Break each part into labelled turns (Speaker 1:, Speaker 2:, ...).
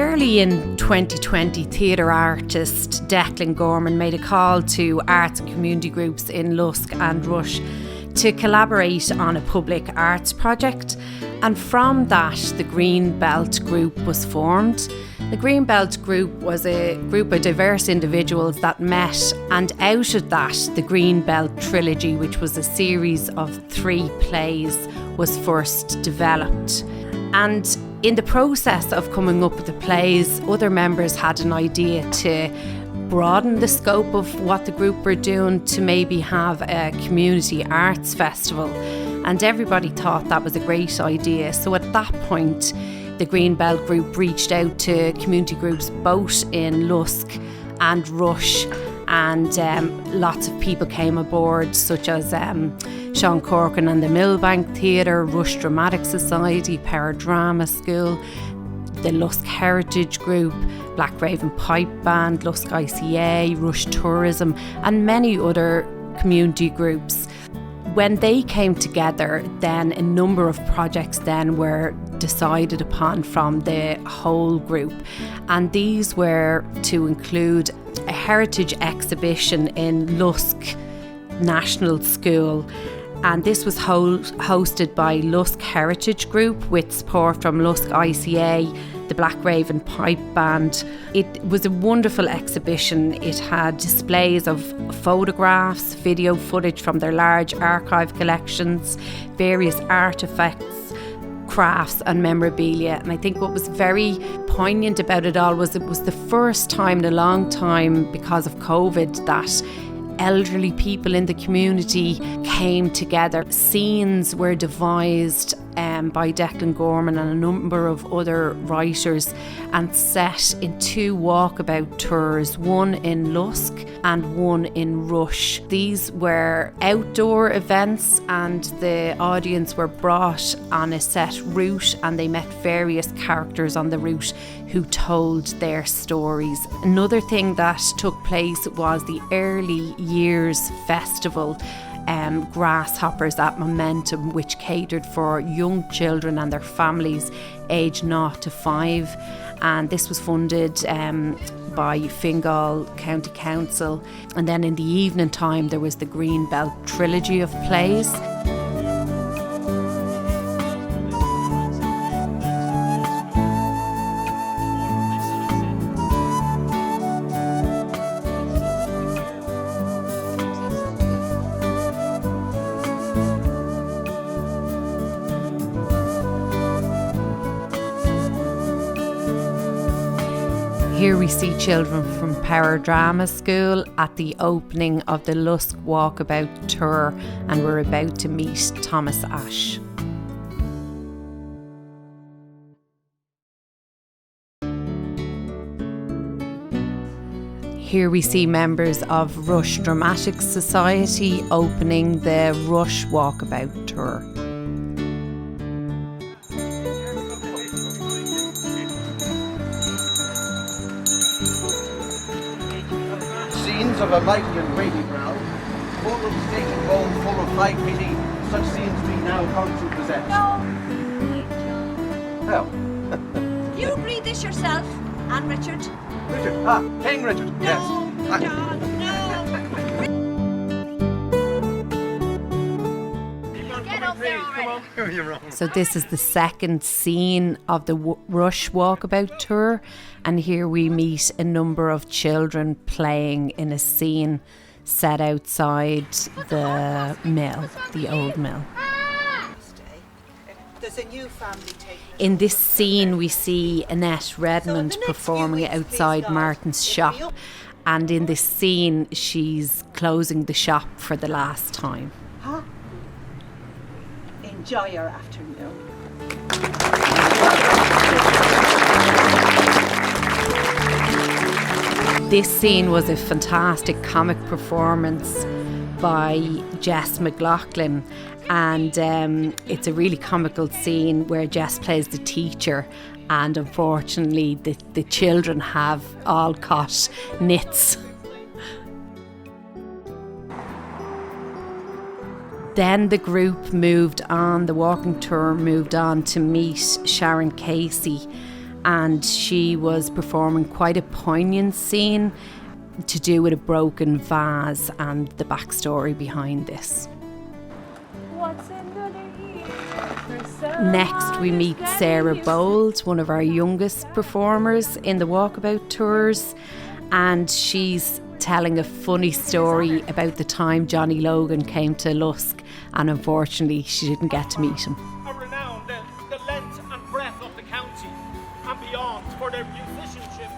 Speaker 1: Early in 2020, theatre artist Declan Gorman made a call to arts and community groups in Lusk and Rush to collaborate on a public arts project, and from that the Green Belt Group was formed. The Green Belt Group was a group of diverse individuals that met, and out of that the Green Belt Trilogy, which was a series of 3 plays, was first developed. And in the process of coming up with the plays, other members had an idea to broaden the scope of what the group were doing, to maybe have a community arts festival. And everybody thought that was a great idea. So at that point, the Green Belt Group reached out to community groups both in Lusk and Rush, and lots of people came aboard, such as Sean Corkin and the Millbank Theatre, Rush Dramatic Society, Power Drama School, the Lusk Heritage Group, Black Raven Pipe Band, Lusk ICA, Rush Tourism, and many other community groups. When they came together, then a number of projects then were decided upon from the whole group, and these were to include a heritage exhibition in Lusk National School, and this was hosted by Lusk Heritage Group with support from Lusk ICA, the Black Raven Pipe Band. It was a wonderful exhibition. It had displays of photographs, video footage from their large archive collections, various artefacts, crafts and memorabilia. And I think what was very poignant about it all was it was the first time in a long time, because of COVID, that elderly people in the community came together. Scenes were devised by Declan Gorman and a number of other writers and set in 2 walkabout tours, one in Lusk and one in Rush. These were outdoor events and the audience were brought on a set route, and they met various characters on the route who told their stories. Another thing that took place was the Early Years Festival, Grasshoppers at Momentum, which catered for young children and their families aged 0 to 5, and this was funded by Fingal County Council. And then in the evening time there was the Green Belt Trilogy of plays. Here we see children from Power Drama School at the opening of the Lusk Walkabout Tour, and we're about to meet Thomas Ash. Here we see members of Rush Dramatic Society opening the Rush Walkabout Tour.
Speaker 2: Of a mighty and weighty brow, full of steak and bone, full of high pity, such scenes we now come to present.
Speaker 3: No.
Speaker 2: Well.
Speaker 3: You read this yourself, and Richard.
Speaker 2: Richard, King Richard,
Speaker 3: No,
Speaker 2: yes.
Speaker 3: John, no. Get up there already.
Speaker 2: You're wrong.
Speaker 1: So this is the second scene of the Rush Walkabout Tour, and here we meet a number of children playing in a scene set outside the mill, the old mill.
Speaker 4: There's a new family taking.
Speaker 1: In this scene we see Annette Redmond performing outside Martin's shop, and in this scene she's closing the shop for the last time.
Speaker 4: Huh? Enjoy your afternoon.
Speaker 1: This scene was a fantastic comic performance by Jess McLaughlin, and it's a really comical scene where Jess plays the teacher, and unfortunately the children have all caught nits. Then the group moved on, the walking tour moved on to meet Sharon Casey, and she was performing quite a poignant scene to do with a broken vase and the backstory behind this. Next we meet Sarah Bold, one of our youngest performers in the Walkabout Tours, and she's telling a funny story about the time Johnny Logan came to Lusk, and unfortunately she didn't get to meet him.
Speaker 5: Are renowned the length and breadth of the county and beyond for their musicianship.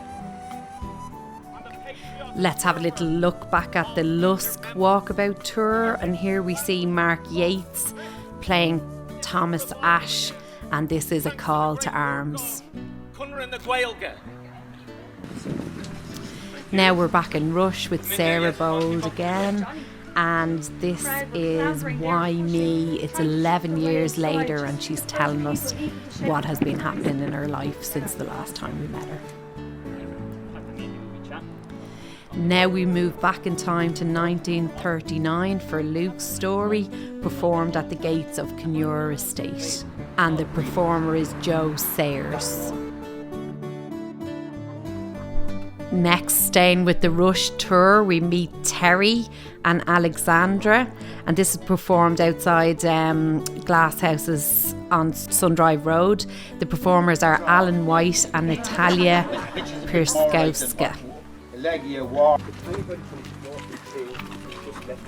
Speaker 1: Let's have a little look back at the Lusk Walkabout Tour, and here we see Mark Yates playing Thomas Ashe, and this is a call to arms. Now we're back in Rush with Sarah Bold again, and this is Why Me. It's 11 years later and she's telling us what has been happening in her life since the last time we met her. Now we move back in time to 1939 for Luke's story, performed at the gates of Kinure Estate, and the performer is Joe Sayers. Next, staying with the Rush tour, we meet Terry and Alexandra, and this is performed outside glass houses on Sundrive Road. The performers are Alan White and Natalia Pierskowska.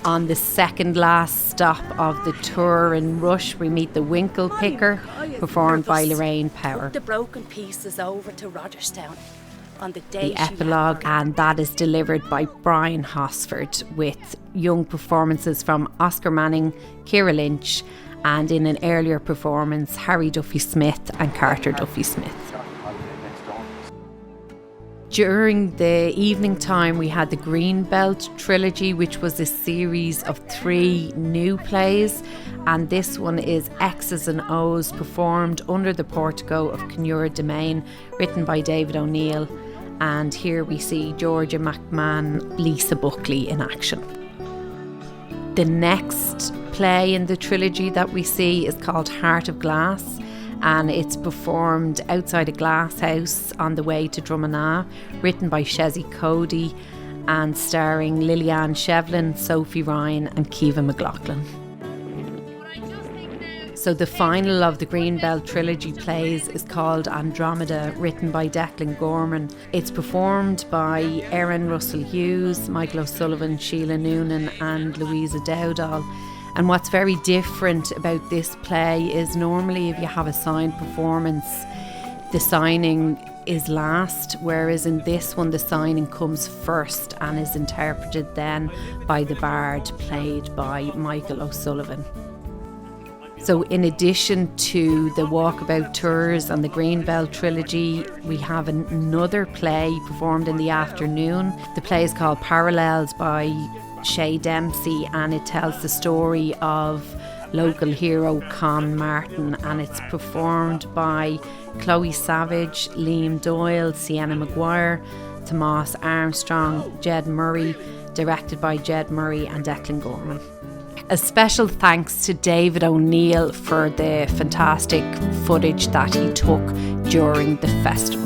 Speaker 1: On the second last stop of the tour in Rush, we meet the Winkle Picker, performed by Loraine Power.
Speaker 4: The broken pieces over to Rogerstown on the day.
Speaker 1: The epilogue, and that is delivered by Brian Hosford, with young performances from Oscar Manning, Ciara Lynch, and in an earlier performance, Harry Duffy Smith and Carter Duffy Smith. During the evening time, we had the Greenbelt Trilogy, which was a series of 3 new plays, and this one is X's and O's, performed under the portico of Kinure Domain, written by David O'Neill. And here we see Georgia McMahon, Lisa Buckley in action. The next play in the trilogy that we see is called Heart of Glass, and it's performed outside a glass house on the way to Drumana, written by Shezzy Cody and starring Lillian Shevlin, Sophie Ryan and Kiva McLaughlin. So the final of the Greenbelt Trilogy plays is called Andromeda, written by Declan Gorman. It's performed by Erin Russell Hughes, Michael O'Sullivan, Sheila Noonan and Louisa Dowdall. And what's very different about this play is normally if you have a signed performance, the signing is last, whereas in this one the signing comes first and is interpreted then by the bard, played by Michael O'Sullivan. So in addition to the Walkabout Tours and the Greenbelt Trilogy, we have another play performed in the afternoon. The play is called Parallels by Shay Dempsey, and it tells the story of local hero Con Martin, and it's performed by Chloe Savage, Liam Doyle, Sienna Maguire, Tomas Armstrong, Jed Murray, directed by Jed Murray and Declan Gorman. A special thanks to David O'Neill for the fantastic footage that he took during the festival.